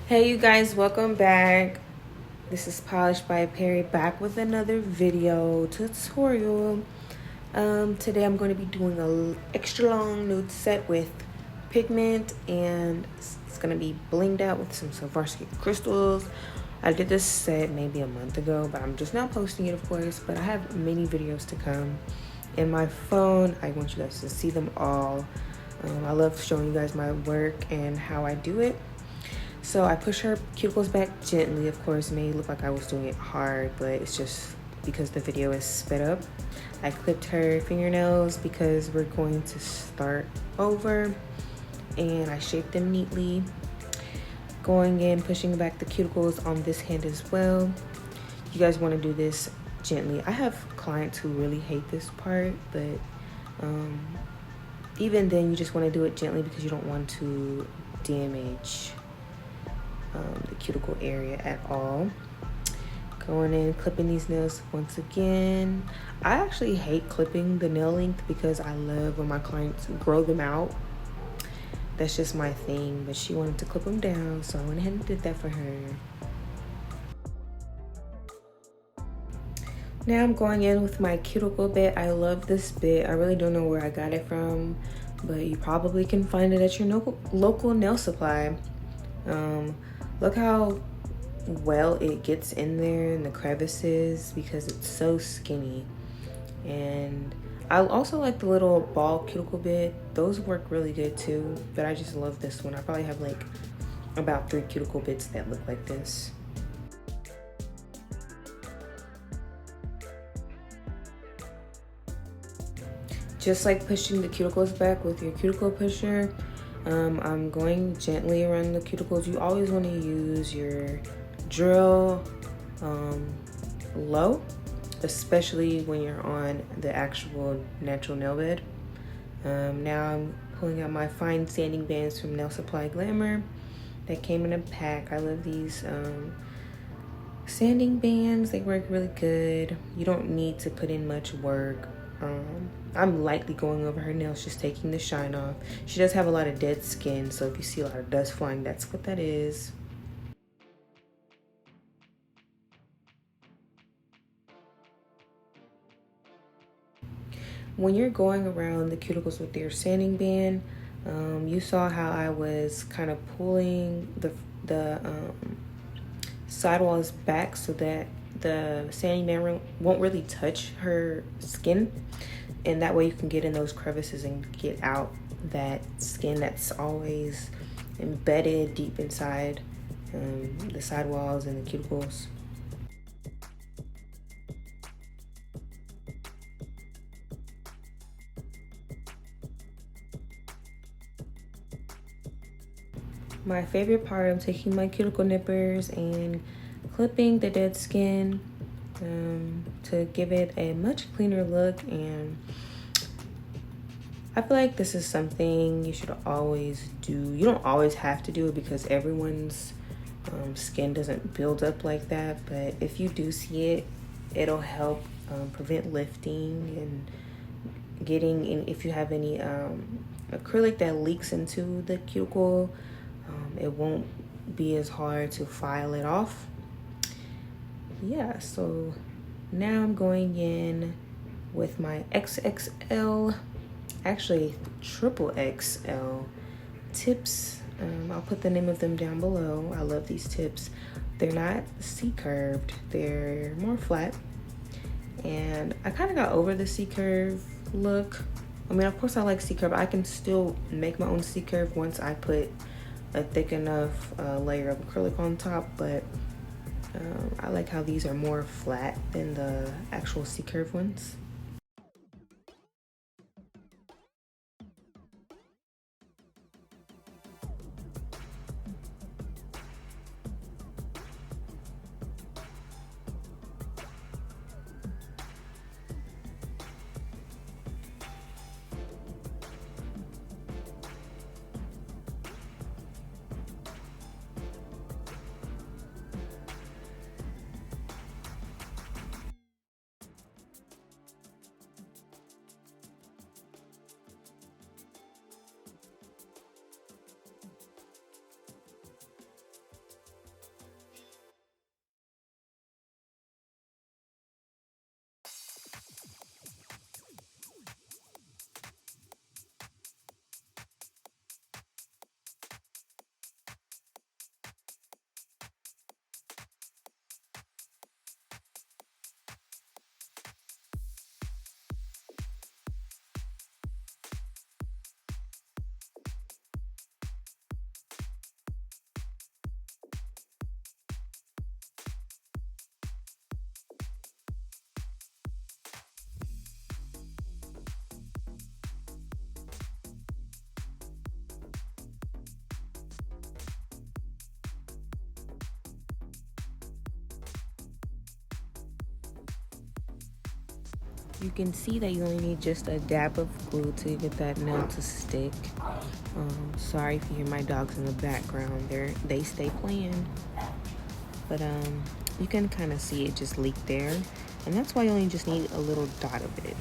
Hey you guys, welcome back. This is Polished by Perry back with another video tutorial. Today I'm going to be doing a extra long nude set with pigment, and it's going to be blinged out with some Swarovski crystals. I did this set maybe a month ago, but I'm just now posting it, of course. But I have many videos to come in my phone. I want you guys to see them all. I love showing you guys my work and how I do it. So I push her cuticles back gently. Of course, it may look like I was doing it hard, but it's just because the video is sped up. I clipped her fingernails because we're going to start over, and I shaped them neatly. Going in, pushing back the cuticles on this hand as well. You guys want to do this gently. I have clients who really hate this part, but even then you just want to do it gently because you don't want to damage the cuticle area at all. Going in, clipping these nails once again. I actually hate clipping the nail length because I love when my clients grow them out. That's just my thing, but she wanted to clip them down, so I went ahead and did that for her. Now I'm going in with my cuticle bit. I love this bit. I really don't know where I got it from, but you probably can find it at your local nail supply. Look how well it gets in there in the crevices because it's so skinny. And I also like the little ball cuticle bit. Those work really good too, but I just love this one. I probably have like about 3 cuticle bits that look like this. Just like pushing the cuticles back with your cuticle pusher, I'm going gently around the cuticles. You always want to use your drill low, especially when you're on the actual natural nail bed. Now I'm pulling out my fine sanding bands from Nail Supply Glamour that came in a pack. I love these sanding bands. They work really good. You don't need to put in much work. I'm lightly going over her nails, just taking the shine off. She does have a lot of dead skin, so if you see a lot of dust flying, that's what that is. When you're going around the cuticles with your sanding band, you saw how I was kind of pulling the sidewalls back so that the sanding band won't really touch her skin, and that way you can get in those crevices and get out that skin that's always embedded deep inside the sidewalls and the cuticles. My favorite part, I'm taking my cuticle nippers and clipping the dead skin to give it a much cleaner look. And I feel like this is something you should always do. You don't always have to do it because everyone's skin doesn't build up like that, but if you do see it, it'll help prevent lifting and getting in. If you have any acrylic that leaks into the cuticle, it won't be as hard to file it off. Yeah, so now I'm going in with my XXL, actually triple XL tips. I'll put the name of them down below. I love these tips. They're not C-curved, they're more flat. And I kind of got over the C-curve look. I mean, of course I like C-curve. I can still make my own C-curve once I put a thick enough layer of acrylic on top, but I like how these are more flat than the actual C-curve ones. You can see that you only need just a dab of glue to get that nail to stick. Sorry if you hear my dogs in the background. They stay playing. But you can kind of see it just leak there. And that's why you only just need a little dot of it.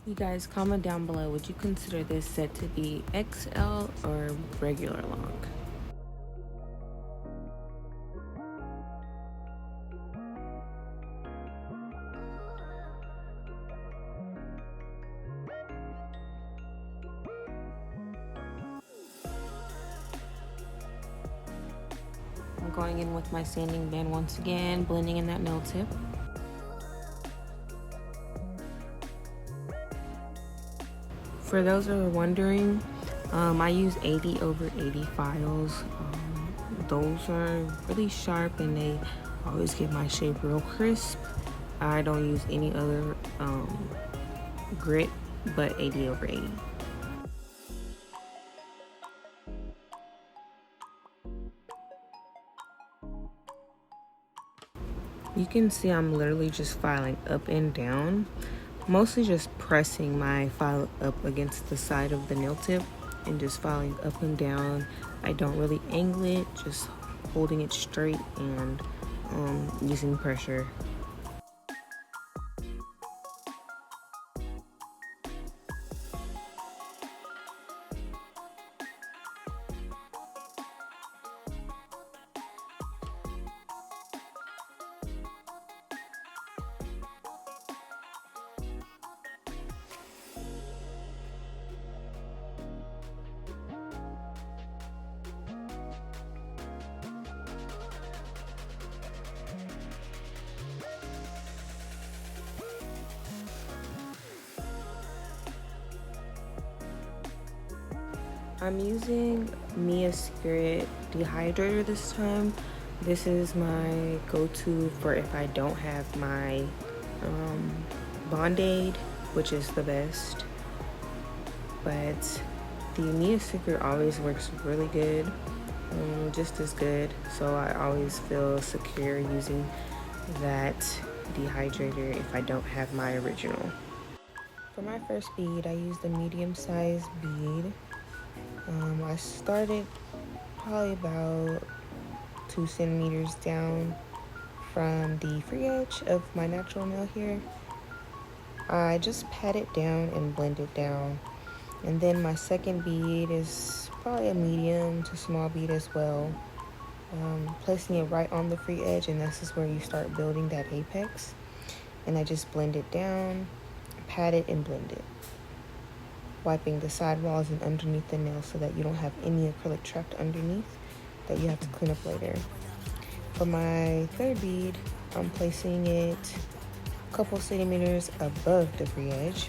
You guys, comment down below, would you consider this set to be XL or regular long? I'm going in with my sanding band once again, blending in that nail tip. For those who are wondering, I use 80 over 80 files. Those are really sharp and they always get my shape real crisp. I don't use any other grit but 80 over 80. You can see I'm literally just filing up and down, mostly just pressing my file up against the side of the nail tip and just filing up and down. I don't really angle it, just holding it straight and using pressure. I'm using Mia Spirit dehydrator this time. This is my go-to for if I don't have my Band-Aid, which is the best. But the Mia Secret always works really good, just as good. So I always feel secure using that dehydrator if I don't have my original. For my first bead, I used a medium-sized bead. I started probably about 2 centimeters down from the free edge of my natural nail here. I just pat it down and blend it down. And then my second bead is probably a medium to small bead as well. Placing it right on the free edge, and this is where you start building that apex. And I just blend it down, pat it, and blend it, wiping the sidewalls and underneath the nail so that you don't have any acrylic trapped underneath that you have to clean up later. For my third bead, I'm placing it a couple centimeters above the free edge,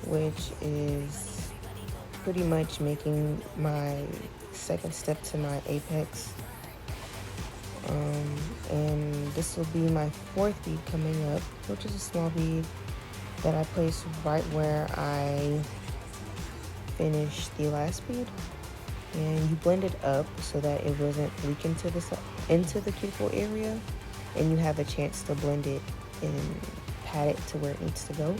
which is pretty much making my second step to my apex. And this will be my fourth bead coming up, which is a small bead that I placed right where I finished the last bead. And you blend it up so that it doesn't leak into the cuticle area, and you have a chance to blend it and pat it to where it needs to go.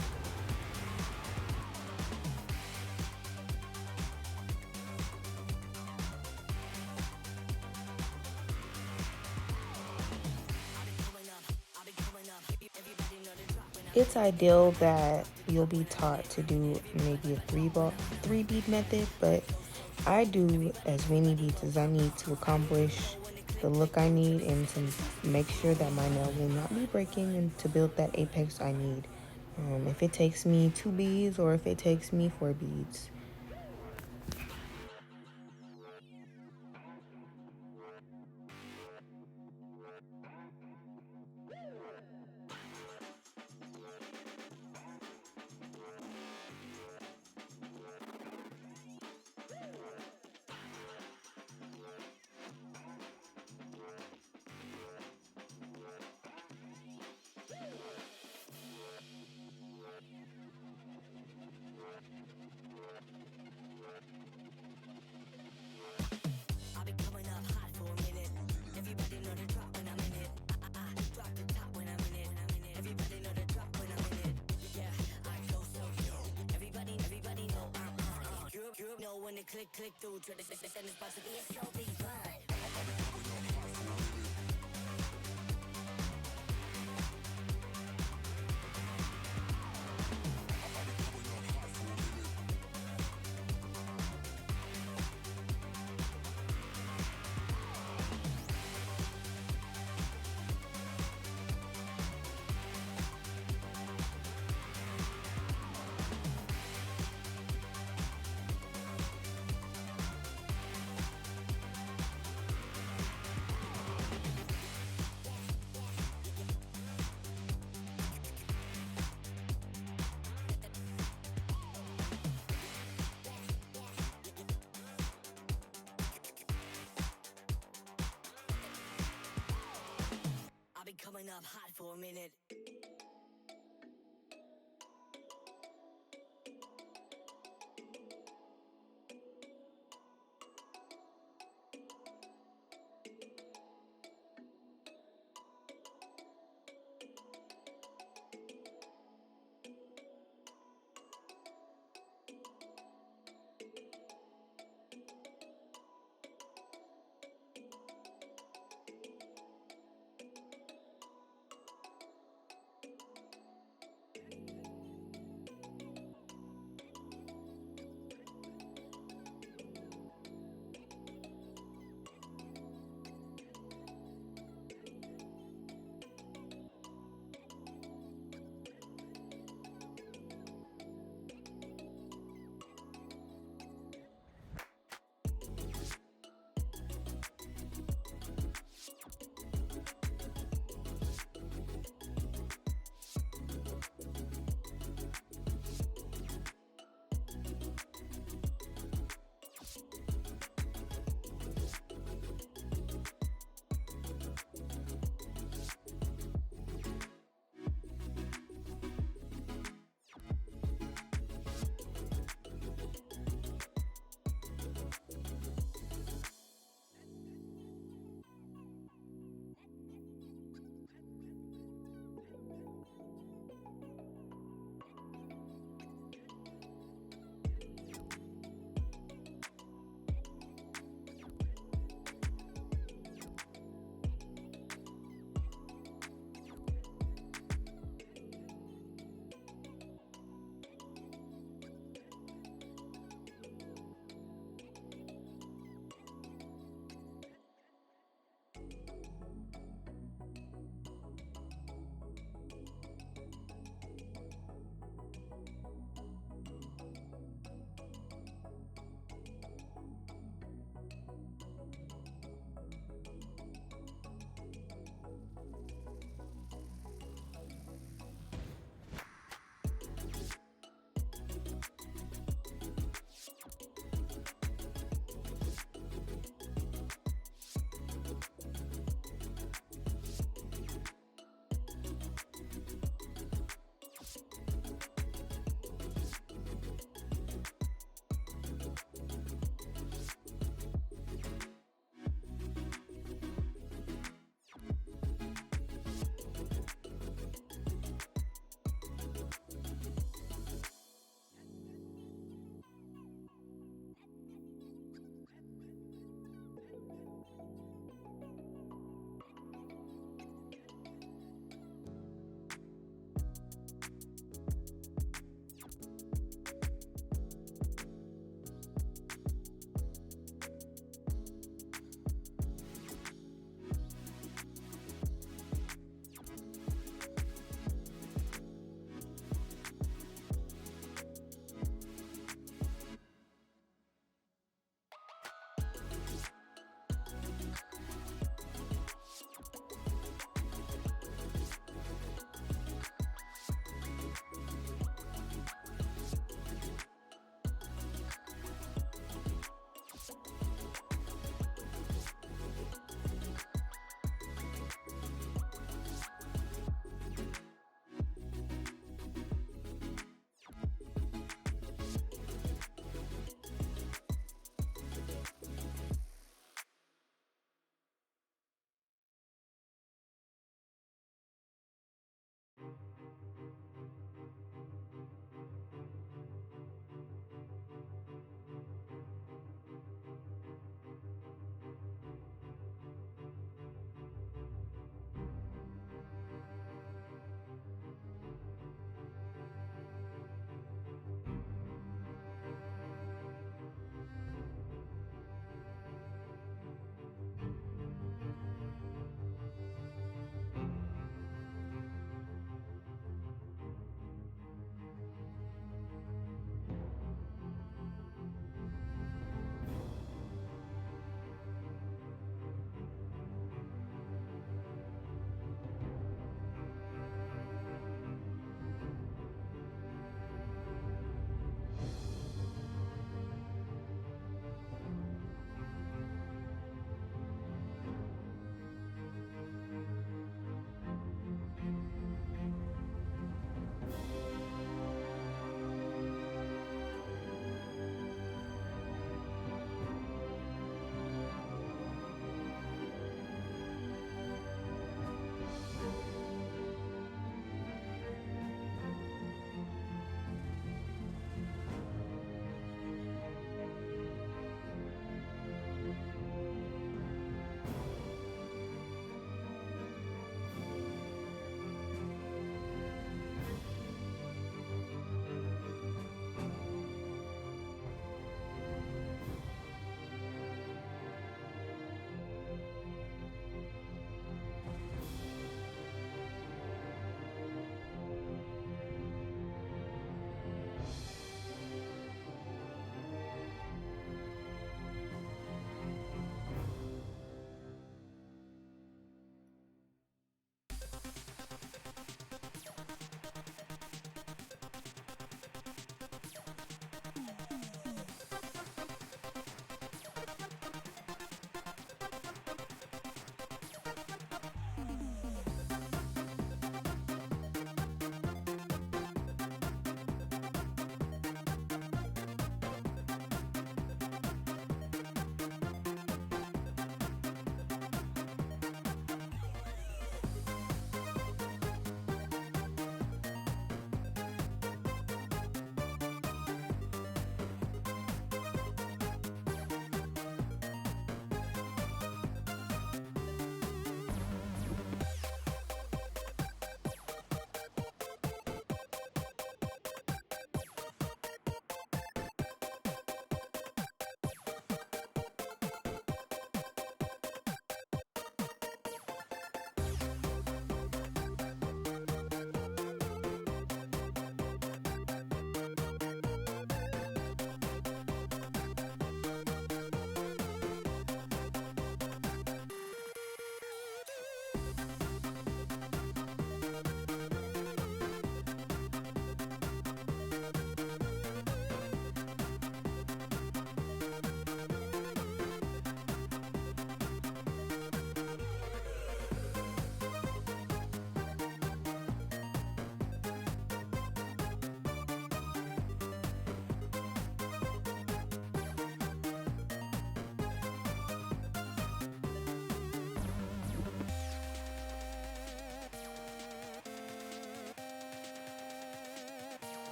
It's ideal that you'll be taught to do maybe a three bead method, but I do as many beads as I need to accomplish the look I need and to make sure that my nail will not be breaking and to build that apex I need. If it takes me 2 beads or if it takes me 4 beads. Click through to the system is supposed to be a so big fun. I'll be coming up hot for a minute.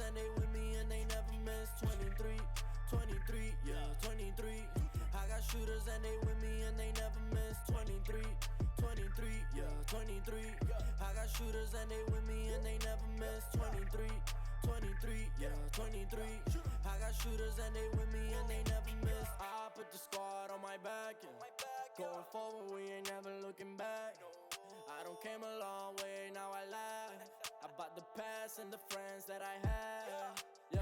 and they with me and they never miss. 23, 23, yeah, 23. I got shooters and they with me and they never miss. 23, 23, yeah, 23. I got shooters and they with me and they never miss. 23, 23, yeah, 23. I got shooters and they with me and they never miss. I put the squad on my back, yeah. Going forward, we ain't never looking back. I don't came a long way, now I laugh about the past and the friends that I had. Yeah,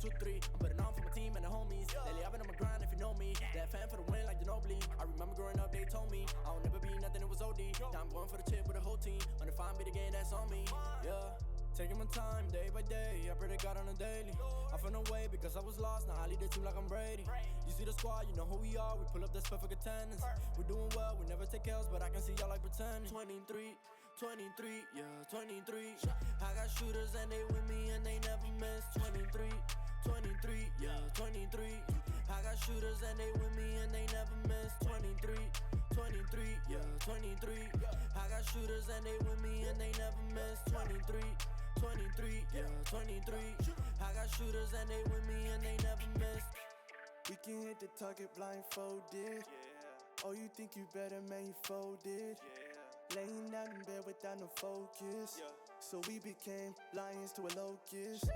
2, 3, I'm putting on for my team and the homies. Lately I've been on my grind if you know me. That fan for the win like the Ginobili. I remember growing up, they told me I'll never be nothing, it was OD. Now I'm going for the chip with the whole team. On the fine, be the game, that's on me. Yeah, taking my time day by day. I pray to God on a daily. I found a way because I was lost. Now I lead the team like I'm Brady. You see the squad, you know who we are. We pull up this perfect attendance. We're doing well, we never take L's, but I can see y'all like pretending. 23, 23, yeah, 23. I got shooters and they with me and they never miss. 23, 23, yeah, 23. I got shooters and they with me and they never miss. 23, 23, yeah, 23. I got shooters and they with me and they never miss. 23, 23, yeah, 23. I got shooters and they with me and they never miss. We can hit the target blindfolded. Oh, you think you better, man, you folded. Laying down in bed without no focus. So we became lions to a locust.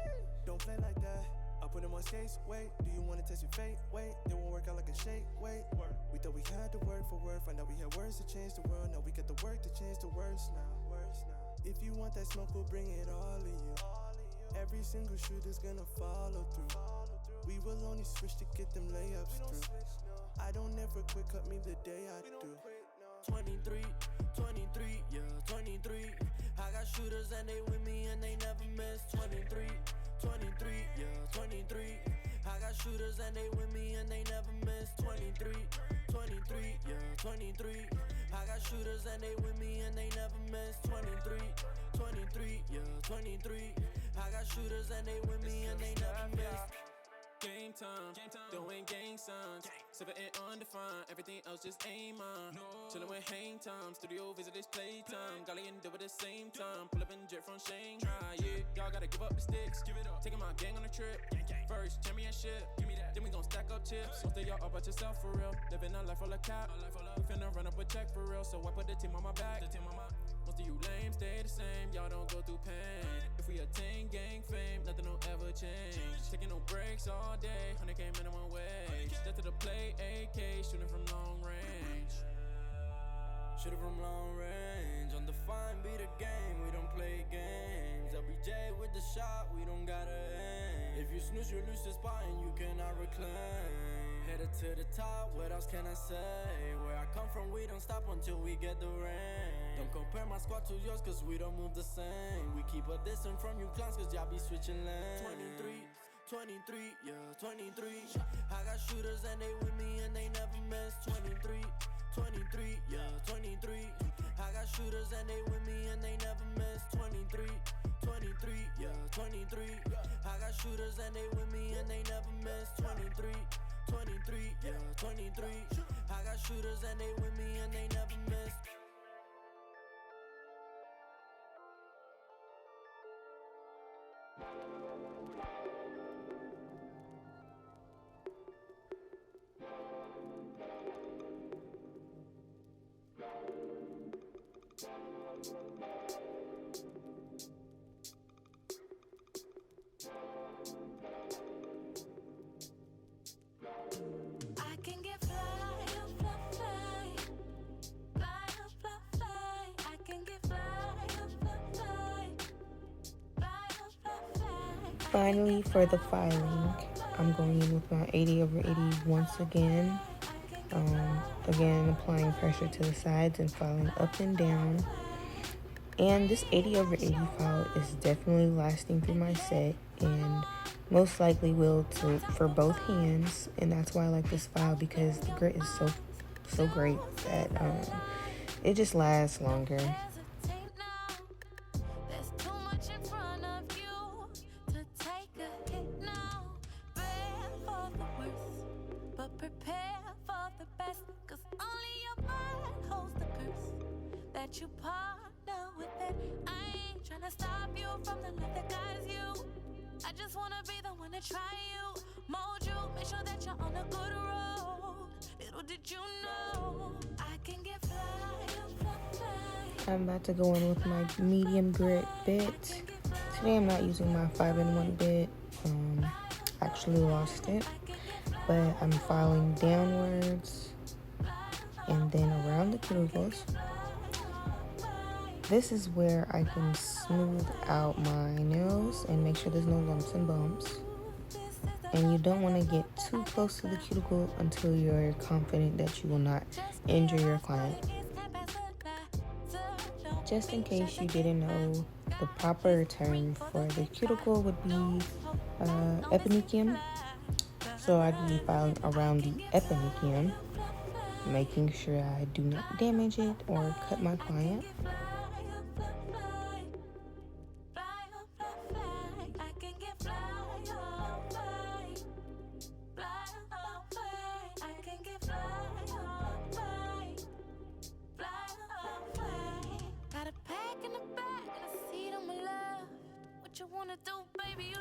Don't play like that. I put him on skates, wait. Do you wanna test your fate? Wait, it won't work out like a shake, wait. We thought we had to work for word. Find out we had words to change the world. Now we got the work to change the words now. If you want that smoke, we'll bring it all in you. Every single shooter's gonna follow through. We will only switch to get them layups through. I don't ever quit, cut me the day I do. 23, 23, yeah, 23. I got shooters and they with me and they never miss. 23, 23, yeah, 23. I got shooters and they with me and they never miss. 23, 23, yeah, 23. I got shooters and they with me and they never miss. 23, 23, yeah, 23. I got shooters and they with me and they never miss. Game time, doing gang signs. Seven and undefined, everything else just aim on. Chillin' with hang time, studio visit this playtime. Golly and do it at the same time. Pull up in jet from Shanghai, yeah. Y'all gotta give up the sticks. Taking my gang on a trip. First championship, give me that. Then we gon' stack up chips. Most of y'all all about yourself for real. Living a life full of cap. We finna run up a check for real, so I put the team on my back. Most of you lame stay the same, y'all don't go through pain. If we attain gang fame, nothing will ever change. Taking no breaks all day, 100K minimum wage. Death to the play, AK, shooting from long range. Shooter from long range, undefined be the game, we don't play games. LBJ with the shot, we don't gotta aim. If you snooze, you lose the spot and you cannot reclaim. Headed to the top, what else can I say? Where I come from, we don't stop until we get the rain. Don't compare my squad to yours, cause we don't move the same. We keep a distance from you clowns, cause y'all be switching lanes. 23, 23, yeah, 23. I got shooters and they with me and they never miss. 23, 23, yeah, 23. I got shooters and they with me and they never miss. 23, 23, yeah, 23. I got shooters and they with me and they never miss. 23, 23, yeah, 23. I got shooters and they with me and they never miss. I can get fly, fly, fly, fly, fly, fly. I can get fly, fly, fly, fly, fly, fly. Finally, for the filing, I'm going in with my 80/80 once again. Again, applying pressure to the sides and filing up and down. And this 80/80 file is definitely lasting through my set and most likely will for both hands. And that's why I like this file, because the grit is so great that it just lasts longer. Hesitate now. There's too much in front of you to take a hit now. Prepare for the worst, but prepare for the best. Cause only your mind holds the curse that you partner with it. I ain't tryna stop you from the love that guides you. I just wanna be the one to try you, mold you, make sure that you're on a good road. Little did you know I can get fly. I'm about to go in with my medium grit bit. Today I'm not using my 5-in-1 bit. Actually lost it, but I'm filing downwards and then around the cuticles. This is where I can smooth out my nails and make sure there's no lumps and bumps. And you don't want to get too close to the cuticle until you're confident that you will not injure your client. Just in case you didn't know, the proper term for the cuticle would be eponychium. So I'd be filing around the eponychium, making sure I do not damage it or cut my client.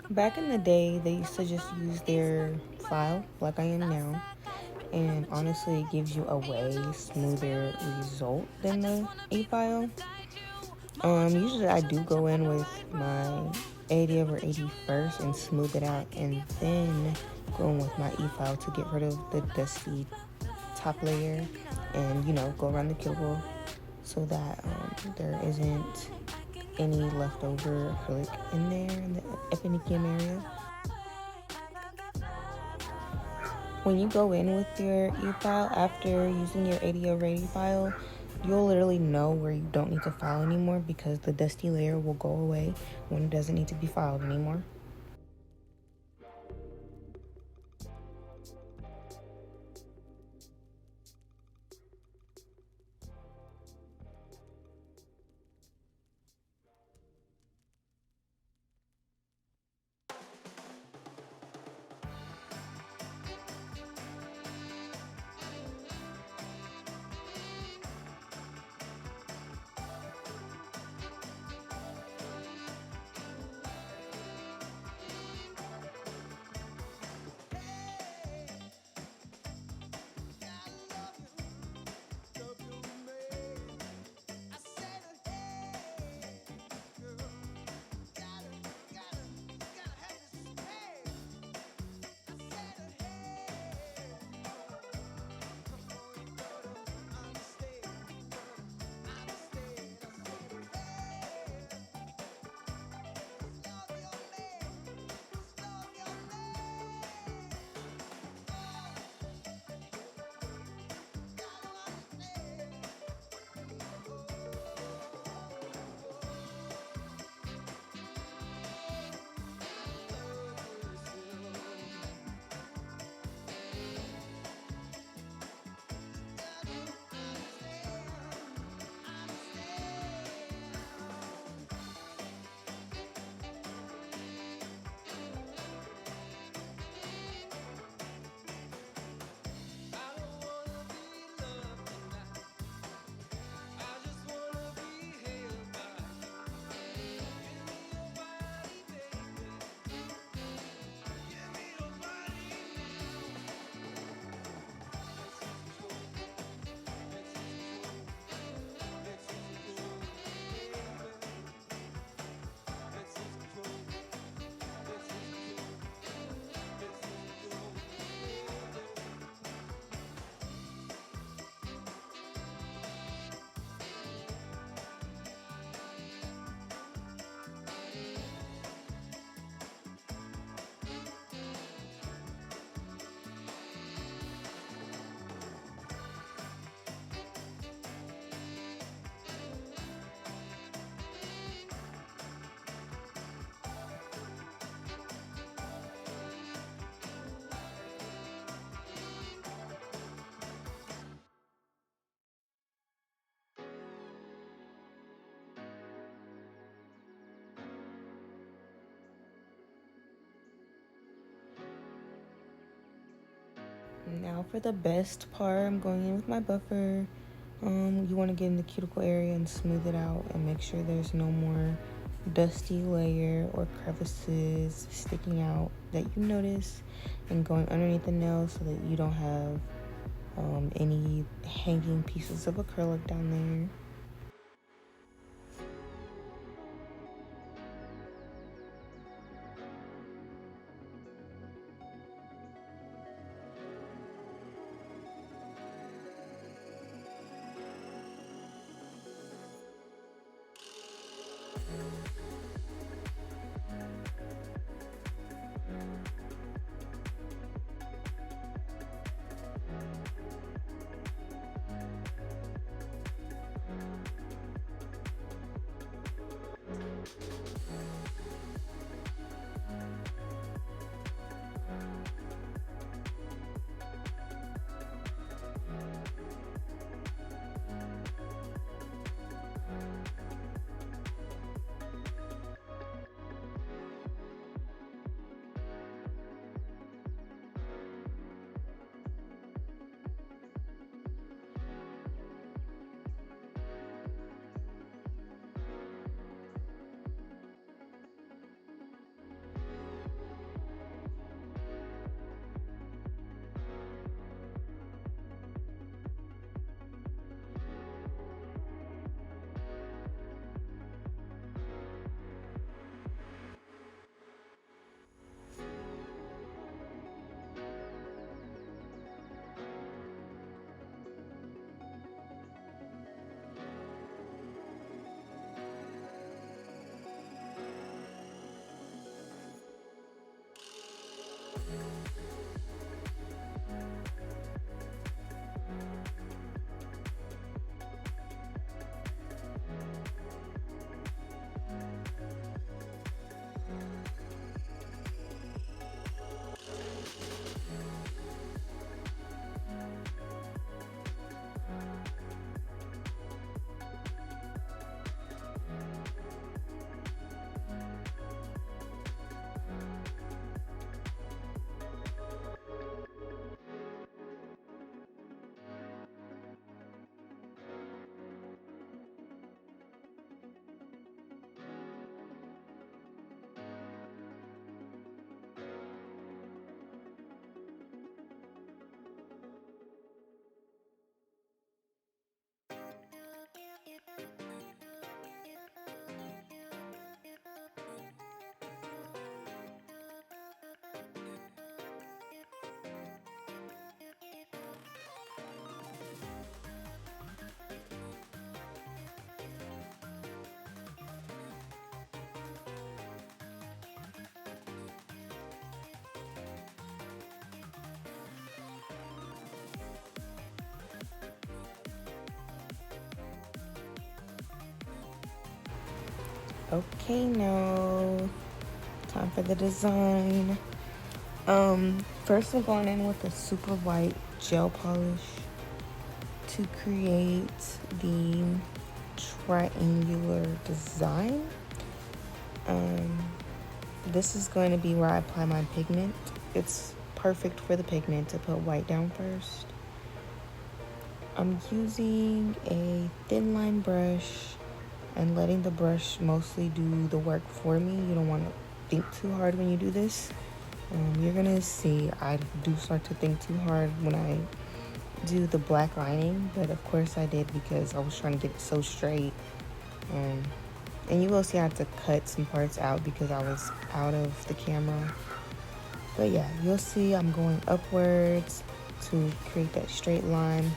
Back in the day, they used to just use their file like I am now, and honestly it gives you a way smoother result than the e-file. Usually I do go in with my 80 over 80 first and smooth it out, and then go in with my e-file to get rid of the dusty top layer and, you know, go around the cuticle so that there isn't any leftover acrylic in there in the eponychium area. When you go in with your e-file after using your 80 over 80 file, you'll literally know where you don't need to file anymore because the dusty layer will go away when it doesn't need to be filed anymore. Now for the best part, I'm going in with my buffer. You want to get in the cuticle area and smooth it out and make sure there's no more dusty layer or crevices sticking out that you notice, and going underneath the nail so that you don't have any hanging pieces of acrylic down there. Okay, now time for the design. First I'm going in with a super white gel polish to create the triangular design. This is going to be where I apply my pigment. It's perfect for the pigment to put white down first. I'm using a thin line brush and letting the brush mostly do the work for me. You don't want to think too hard when you do this. You're gonna see I do start to think too hard when I do the black lining, but of course I did because I was trying to get it so straight. And you will see I had to cut some parts out because I was out of the camera. But yeah, you'll see I'm going upwards to create that straight line.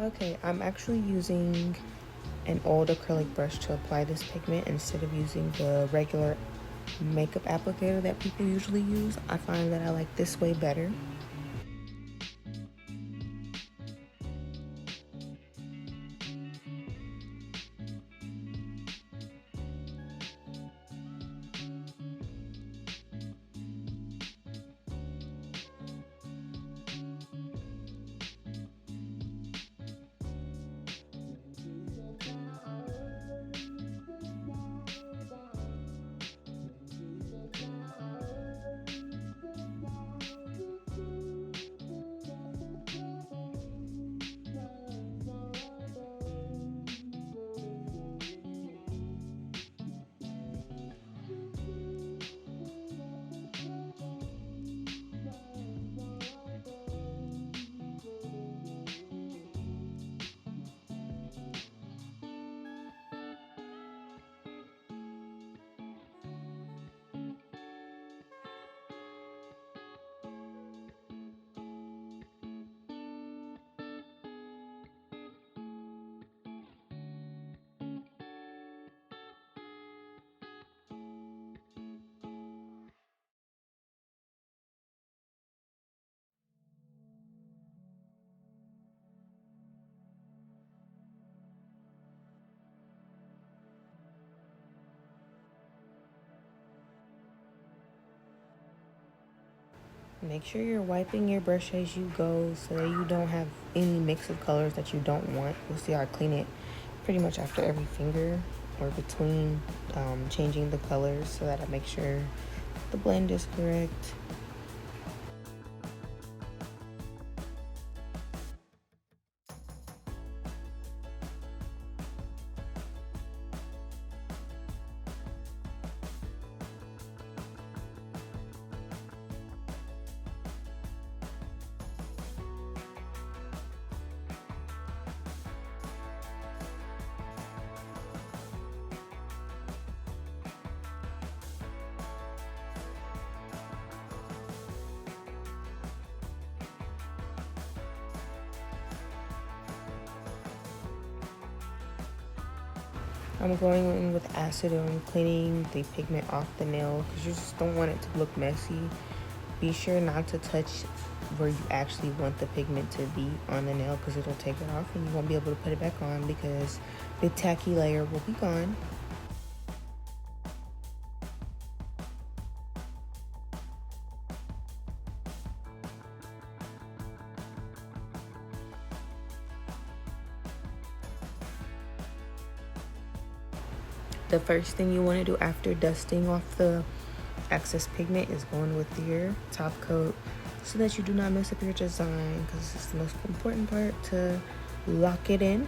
Okay, I'm actually using an old acrylic brush to apply this pigment instead of using the regular makeup applicator that people usually use. I find that I like this way better. Make sure you're wiping your brush as you go so that you don't have any mix of colors that you don't want. You'll see I clean it pretty much after every finger or between changing the colors so that I make sure the blend is correct. I'm going in with acetone, cleaning the pigment off the nail because you just don't want it to look messy. Be sure not to touch where you actually want the pigment to be on the nail because it'll take it off and you won't be able to put it back on because the tacky layer will be gone. The first thing you want to do after dusting off the excess pigment is going with your top coat so that you do not mess up your design because it's the most important part to lock it in.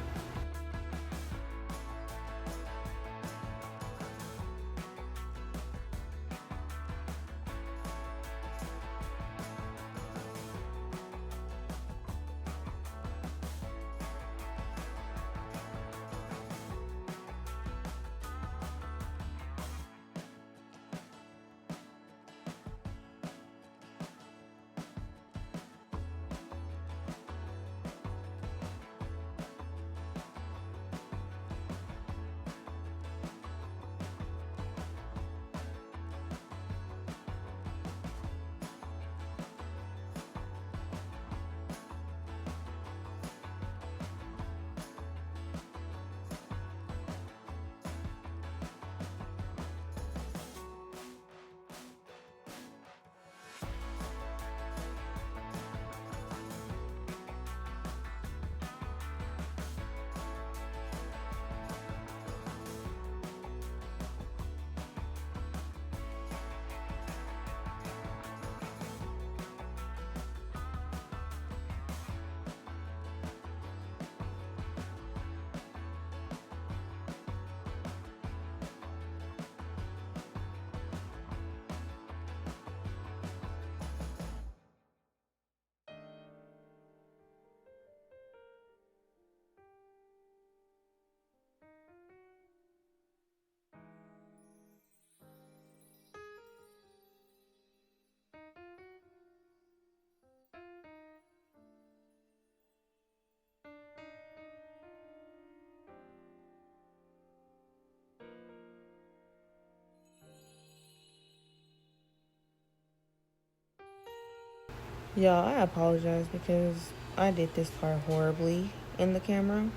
Y'all, I apologize because I did this part horribly in the camera.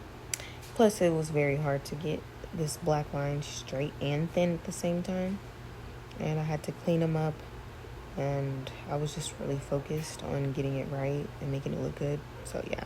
Plus, it was very hard to get this black line straight and thin at the same time. And I had to clean them up. And I was just really focused on getting it right and making it look good. So, yeah.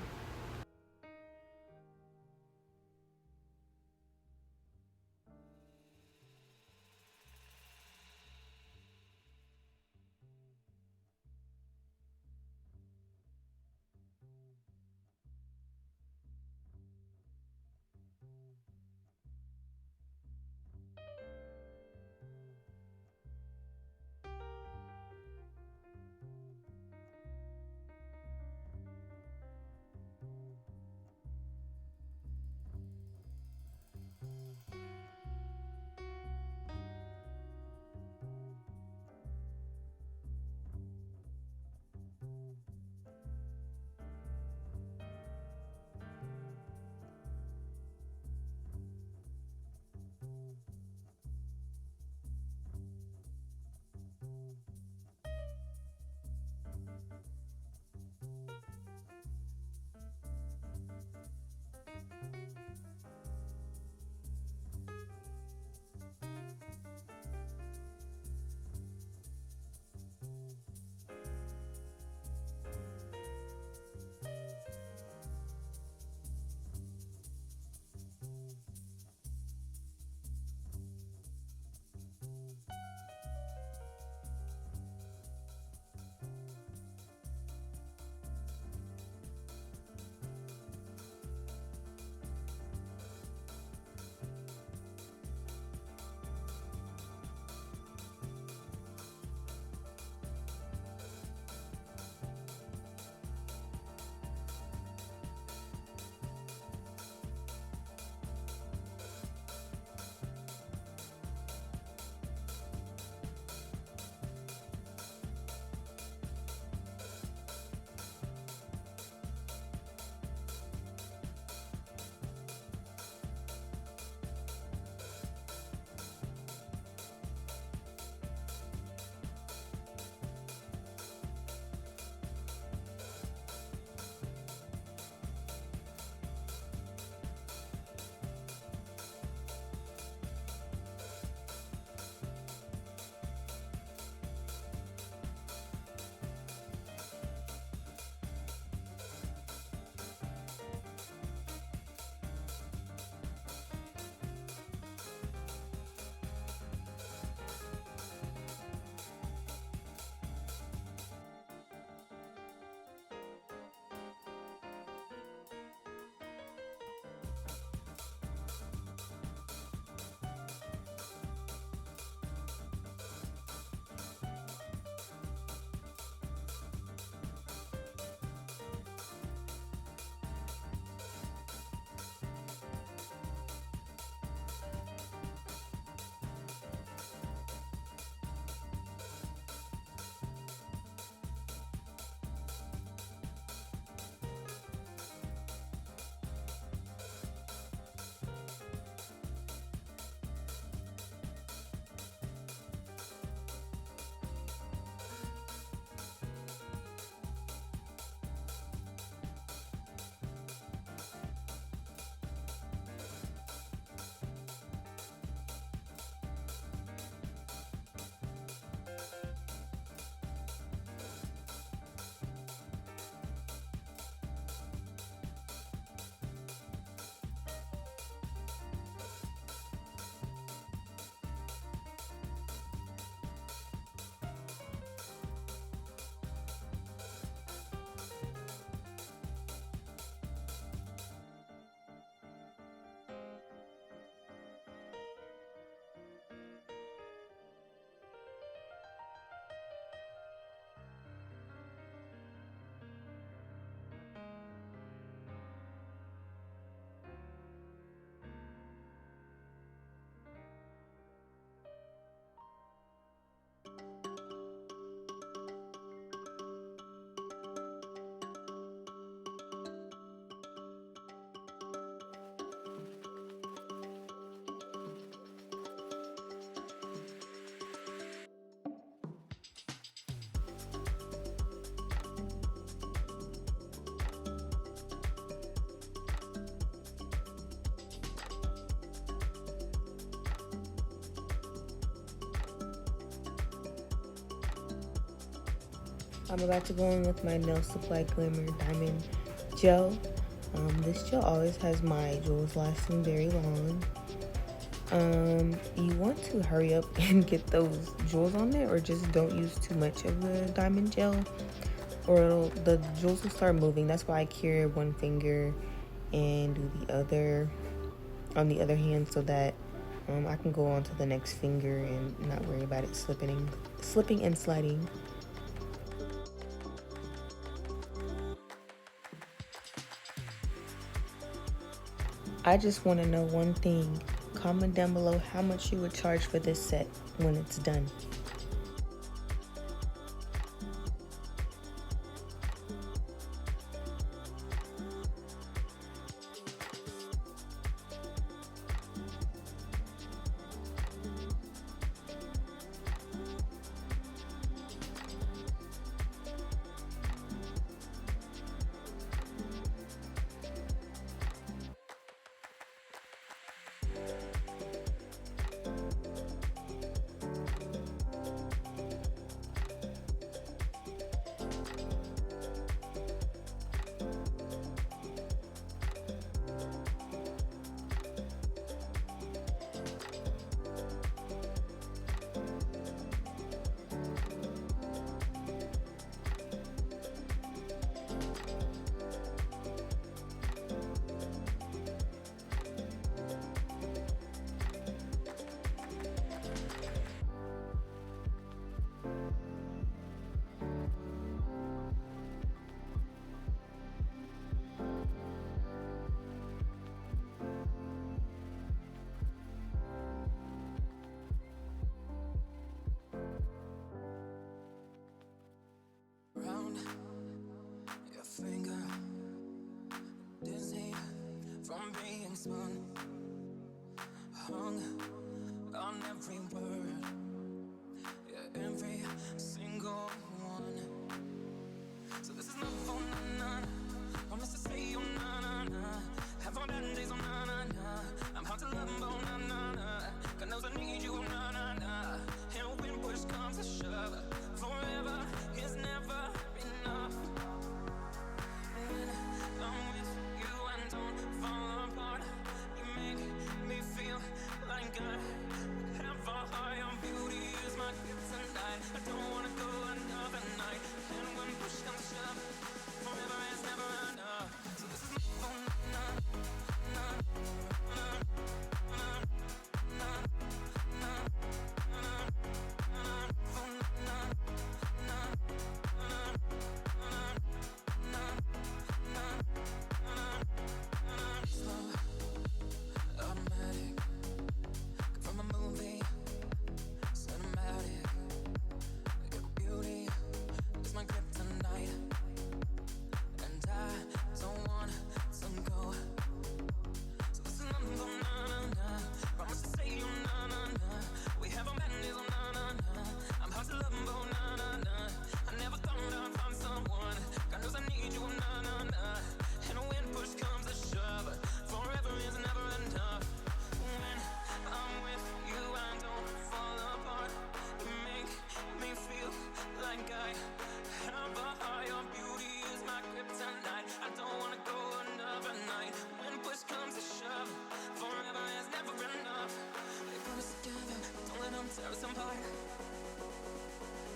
I'm about to go in with my Nail Supply Glimmer Diamond Gel. This gel always has my jewels lasting very long. You want to hurry up and get those jewels on there, or just don't use too much of the diamond gel, or the jewels will start moving. That's why I carry one finger and do the other on the other hand, so that I can go on to the next finger and not worry about it slipping and sliding. I just want to know one thing. Comment down below how much you would charge for this set when it's done. Round your finger, dizzy from being spun, hung on every word, yeah, every single one. So this is not for na-na, promise to say oh na-na-na, have our bad days oh na-na-na, I'm hard to love oh na-na-na, God knows I need you oh na-na-na, and when push comes to shove, forever is never enough. When I'm with you and don't fall apart, you make me feel like I have a higher beauty is my gift tonight. I don't wanna go another night, and when push comes to shove, forever is never enough. So this is my na na na na na na automatic from a movie, cinematic. Your beauty is my kryptonite, and I don't want to go. So this is number na-na-na, promise to say you na-na-na, we have a madness oh na-na-na, I'm hard to love oh na-na-na, I never thought I'd find someone, God knows I need you oh na-na-na, and when push comes to shove, forever is never enough. When I'm with you I don't fall apart, you make me feel like I have a higher beauty is my kryptonite, I don't wanna go another night, when push comes to shove, forever is never enough. They put us together, don't let them tear us apart.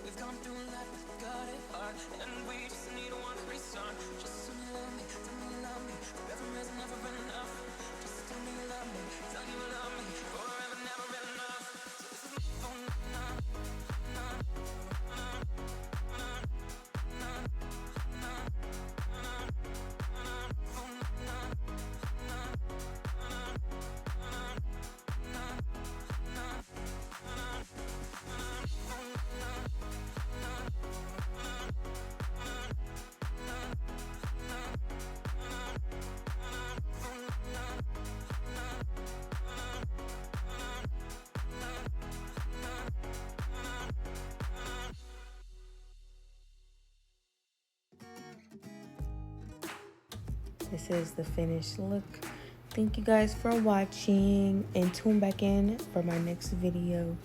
We've gone through life, got it hard, and we just need one restart. Just tell me love me, tell me love me, forever is never enough. Just tell me love me, tell you love me, forever never enough. So this is my phone, na na na na na na na na phone, na na na na na na This is the finished look. Thank you guys for watching, and tune back in for my next video.